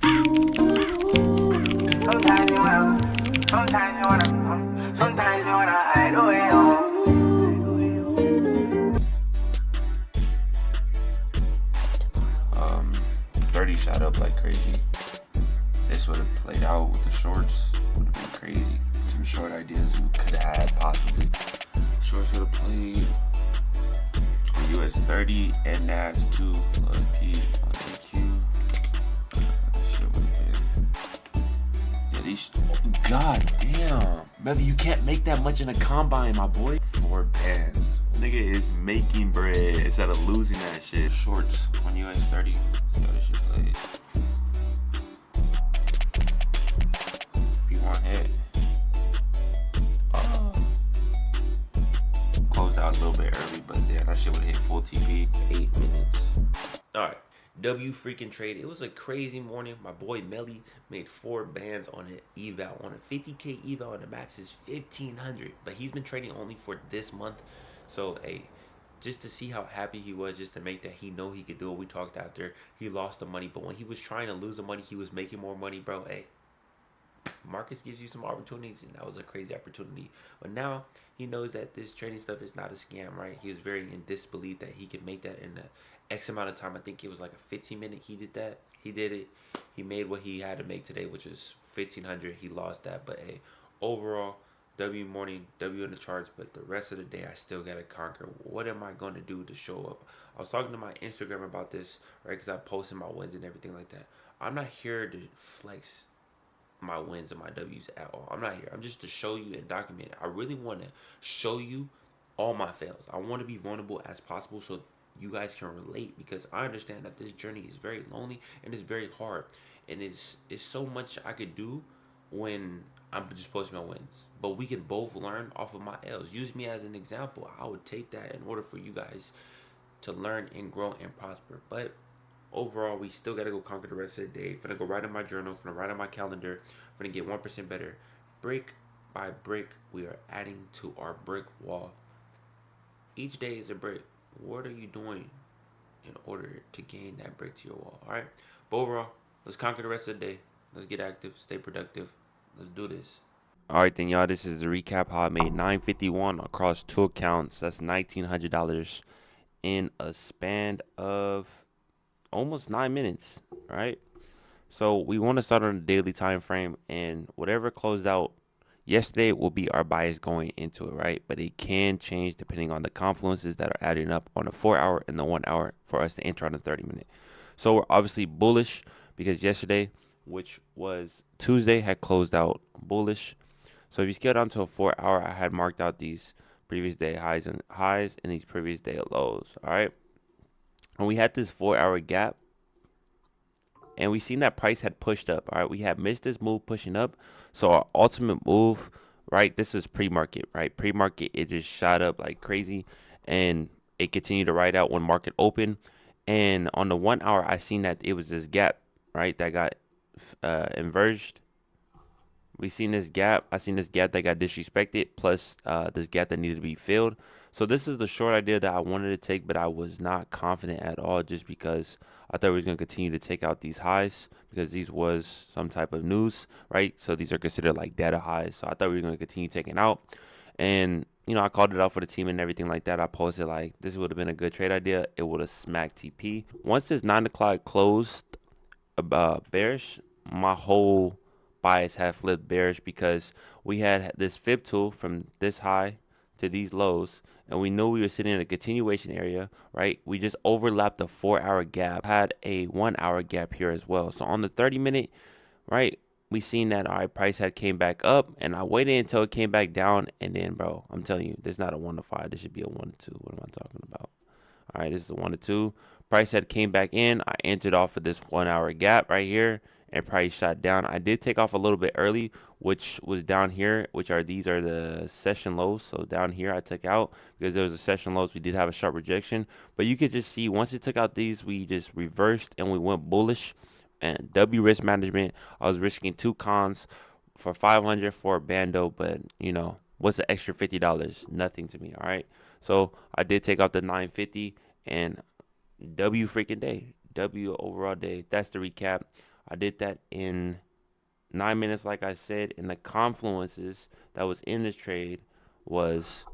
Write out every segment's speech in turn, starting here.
Sometimes you wanna hide away. Um, 30 shot up like crazy. This would have played out with the shorts. Would have been crazy. Some short ideas we could have had possibly. Shorts would have played for US 30 and NAS 2 key on AQ. Shit would have been. Yeah, these. God damn. Brother, you can't make that much in a combine, my boy. 4 bands. Nigga is making bread instead of losing that shit. Shorts on US 30. See how this shit plays. Hit. Closed out a little bit early, but yeah, that shit would have hit full TP. 8 minutes. Alright. W freaking trade. It was a crazy morning. My boy Melly made 4 bands on an eval. On a 50k eval, and the max is 1500. But he's been trading only for this month. So hey, just to see how happy he was, just to make that he know he could do it. We talked after he lost the money, but when he was trying to lose the money, he was making more money, bro. Hey, Marcus gives you some opportunities, and that was a crazy opportunity. But now he knows that this trading stuff is not a scam, right? He was very in disbelief that he could make that in the X amount of time. I think it was like a 15-minute. He did that. He did it. He made what he had to make today, which is 1500. He lost that, but hey, overall, W morning, W in the charts. But the rest of the day, I still gotta conquer. What am I going to do to show up? I was talking to my Instagram about this, right? Because I posted my wins and everything like that. I'm not here to flex my wins and my W's at all. I'm not here. I'm just to show you and document it. I really want to show you all my fails. I want to be vulnerable as possible so you guys can relate, because I understand that this journey is very lonely and it's very hard, and it's so much I could do when I'm just posting my wins. But we can both learn off of my L's. Use me as an example. I would take that in order for you guys to learn and grow and prosper. But overall, we still gotta go conquer the rest of the day. Finna go write in my journal, finna write on my calendar, finna get 1% better. Brick by brick, we are adding to our brick wall. Each day is a brick. What are you doing in order to gain that brick to your wall? Alright? But overall, let's conquer the rest of the day. Let's get active, stay productive. Let's do this. Alright then, y'all, this is the recap how I made $951 across 2 accounts. That's $1,900 in a span of almost 9 minutes, right? So we want to start on a daily time frame, and whatever closed out yesterday will be our bias going into it, right? But it can change depending on the confluences that are adding up on the 4 hour and the 1 hour for us to enter on the 30-minute. So we're obviously bullish because yesterday, which was Tuesday, had closed out bullish. So if you scale down to a 4 hour, I had marked out these previous day highs and these previous day lows, all right? And we had this 4 hour gap, and we seen that price had pushed up. All right, we had missed this move pushing up. So our ultimate move, right? This is pre-market, right? Pre-market, it just shot up like crazy, and it continued to ride out when market opened. And on the 1 hour, I seen that it was this gap, right? That got inverged. We seen this gap. I seen this gap that got disrespected, plus this gap that needed to be filled. So this is the short idea that I wanted to take, but I was not confident at all, just because I thought we was going to continue to take out these highs, because these was some type of news, right? So these are considered like data highs. So I thought we were going to continue taking out. And, you know, I called it out for the team and everything like that. I posted like this would have been a good trade idea. It would have smacked TP. Once this 9 o'clock closed bearish, my whole bias had flipped bearish, because we had this fib tool from this high to these lows, and we knew we were sitting in a continuation area, right? We just overlapped a 4 hour gap, had a 1 hour gap here as well. So on the 30-minute, right, we seen that our price had came back up, and I waited until it came back down, and then, bro, I'm telling you, this is not a 1 to 5. This should be a 1 to 2. What am I talking about? All right, this is a 1 to 2. Price had came back in. I entered off of this 1 hour gap right here, and price shot down. I did take off a little bit early, which was down here, these are the session lows. So down here I took out because there was a session lows. We did have a sharp rejection, but you could just see once it took out these, we just reversed and we went bullish. And W risk management, I was risking 2 cons for 500 for a bando, but you know, what's the extra $50? Nothing to me. All right, so I did take off the 950, and W freaking day, W overall day. That's the recap. I did that in 9 minutes, like I said. And the confluences that was in this trade was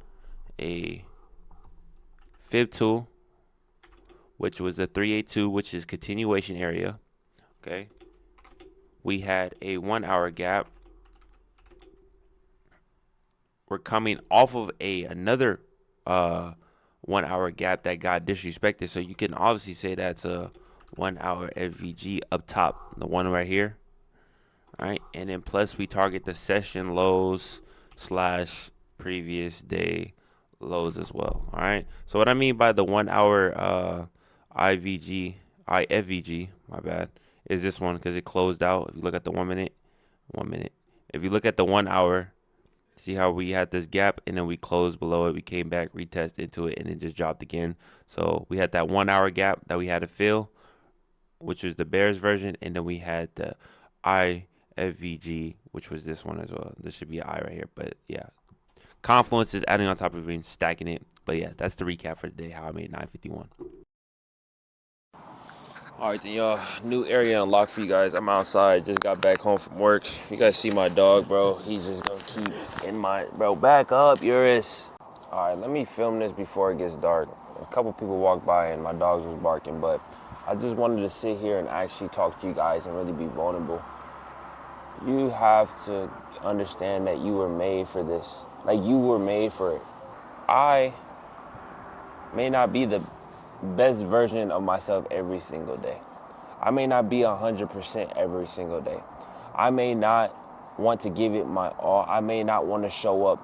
a fib tool, which was a 382, which is continuation area. Okay. We had a 1 hour gap. We're coming off of another 1 hour gap that got disrespected. So you can obviously say that's a 1 hour FVG up top, the one right here. All right. And then plus we target the session lows / previous day lows as well. All right. So what I mean by the 1 hour IFVG, my bad, is this one because it closed out. If you look at the 1 minute. If you look at the 1 hour, see how we had this gap and then we closed below it. We came back, retested into it, and it just dropped again. So we had that 1 hour gap that we had to fill, which was the bears version, and then we had the IFVG, which was this one as well. This should be an I right here, but yeah. Confluence is adding on top of it and stacking it. But yeah, that's the recap for today, how I made 951. All right, then, y'all. New area unlocked for you guys. I'm outside. Just got back home from work. You guys see my dog, bro. He's just going to keep in my... Bro, back up, Eurus. All right, let me film this before it gets dark. A couple people walked by and my dogs was barking, but I just wanted to sit here and actually talk to you guys and really be vulnerable. You have to understand that you were made for this. Like, you were made for it. I may not be the best version of myself every single day. I may not be 100% every single day. I may not want to give it my all. I may not want to show up.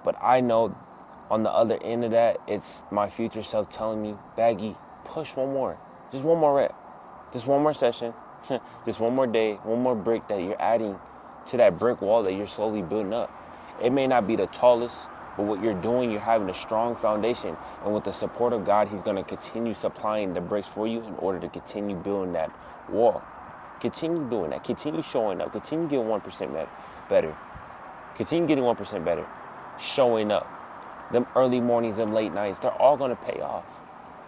But I know on the other end of that, it's my future self telling me, Baggy, push one more. Just one more rep. Just one more session. Just one more day, one more brick that you're adding to that brick wall that you're slowly building up. It may not be the tallest, but what you're doing, you're having a strong foundation. And with the support of God, he's going to continue supplying the bricks for you in order to continue building that wall. Continue doing that. Continue showing up. Continue getting 1% better. Continue getting 1% better. Showing up. Them early mornings, them late nights, they're all going to pay off.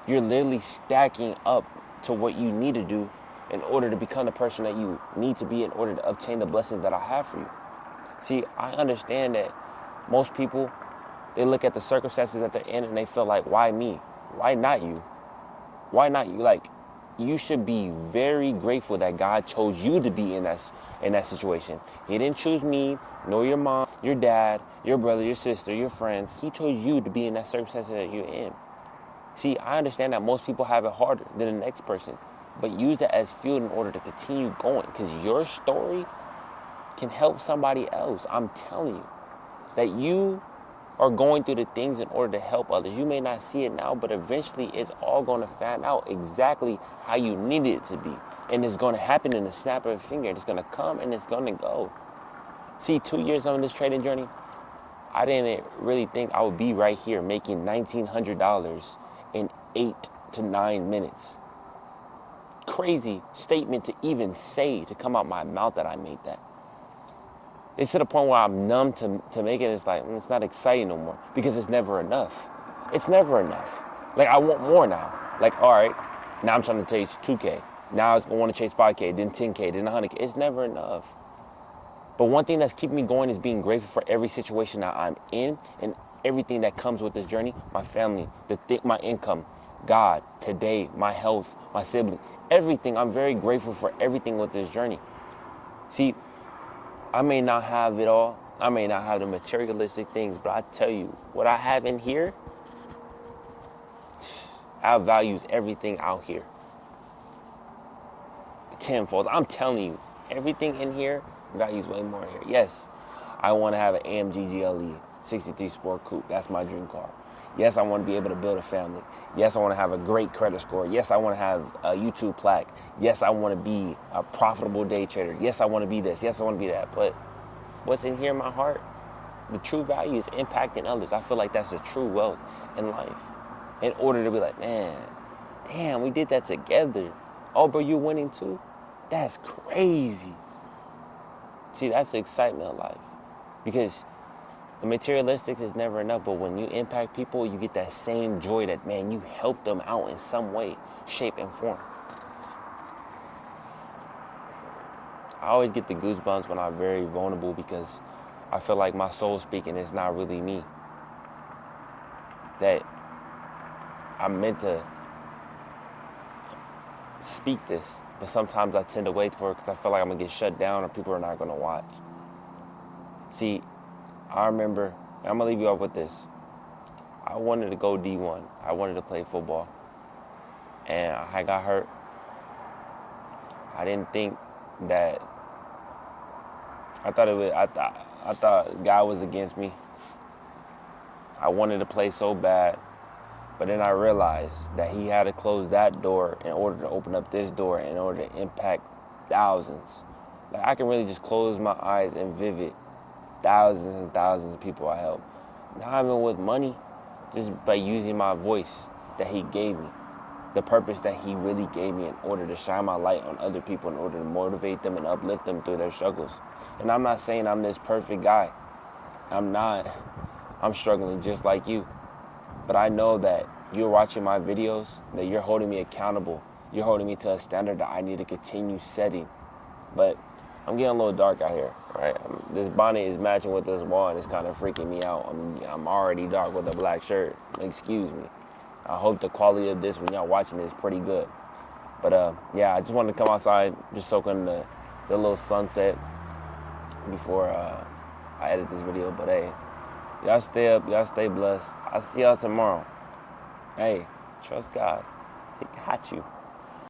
You're literally stacking up to what you need to do in order to become the person that you need to be in order to obtain the blessings that I have for you. See, I understand that most people, they look at the circumstances that they're in and they feel like, why me? Why not you? Why not you? Like, you should be very grateful that God chose you to be in that situation. He didn't choose me, nor your mom, your dad, your brother, your sister, your friends. He chose you to be in that circumstance that you're in. See, I understand that most people have it harder than the next person, but use it as fuel in order to continue going, because your story can help somebody else. I'm telling you that you are going through the things in order to help others. You may not see it now, but eventually it's all going to fan out exactly how you need it to be. And it's going to happen in the snap of a finger. It's going to come and it's going to go. See, 2 years on this trading journey, I didn't really think I would be right here making $1,900 in 8 to 9 minutes. Crazy statement to even say, to come out my mouth that I made that. It's to the point where I'm numb to make it. It's like, it's not exciting no more because it's never enough. It's never enough. Like, I want more now. Like, all right, now I'm trying to chase 2K. Now I want to chase 5K, then 10K, then 100K. It's never enough. But one thing that's keeping me going is being grateful for every situation that I'm in and everything that comes with this journey. My family, my income, God, today, my health, my sibling, everything. I'm very grateful for everything with this journey. See, I may not have it all. I may not have the materialistic things, but I tell you, what I have in here outvalues everything out here. Tenfold. I'm telling you, everything in here values way more here. Yes, I want to have an AMG GLE 63 Sport Coupe. That's my dream car. Yes, I want to be able to build a family. Yes, I want to have a great credit score. Yes, I want to have a YouTube plaque. Yes, I want to be a profitable day trader. Yes, I want to be this. Yes, I want to be that. But what's in here in my heart, the true value is impacting others. I feel like that's the true wealth in life. In order to be like, man, damn, we did that together. Oh, bro, you're winning too? That's crazy. See, that's the excitement of life. Because the materialistics is never enough, but when you impact people, you get that same joy that, man, you helped them out in some way, shape, and form. I always get the goosebumps when I'm very vulnerable because I feel like my soul speaking is not really me. That I'm meant to speak this, but sometimes I tend to wait for it because I feel like I'm going to get shut down or people are not going to watch. See, I remember, I'm going to leave you off with this. I wanted to go D1. I wanted to play football. And I got hurt. I didn't think that, I thought God was against me. I wanted to play so bad, but then I realized that he had to close that door in order to open up this door in order to impact thousands. Like, I can really just close my eyes and vivid thousands and thousands of people I help. Not even with money, just by using my voice that he gave me. The purpose that he really gave me in order to shine my light on other people, in order to motivate them and uplift them through their struggles. And I'm not saying I'm this perfect guy. I'm not. I'm struggling just like you. But I know that you're watching my videos, that you're holding me accountable. You're holding me to a standard that I need to continue setting. But I'm getting a little dark out here, right? This bonnet is matching with this wall, and it's kind of freaking me out. I'm already dark with a black shirt. Excuse me. I hope the quality of this when y'all watching this is pretty good. But yeah, I just wanted to come outside, just soak in the little sunset before I edit this video. But hey, y'all stay up, y'all stay blessed. I'll see y'all tomorrow. Hey, trust God. He got you.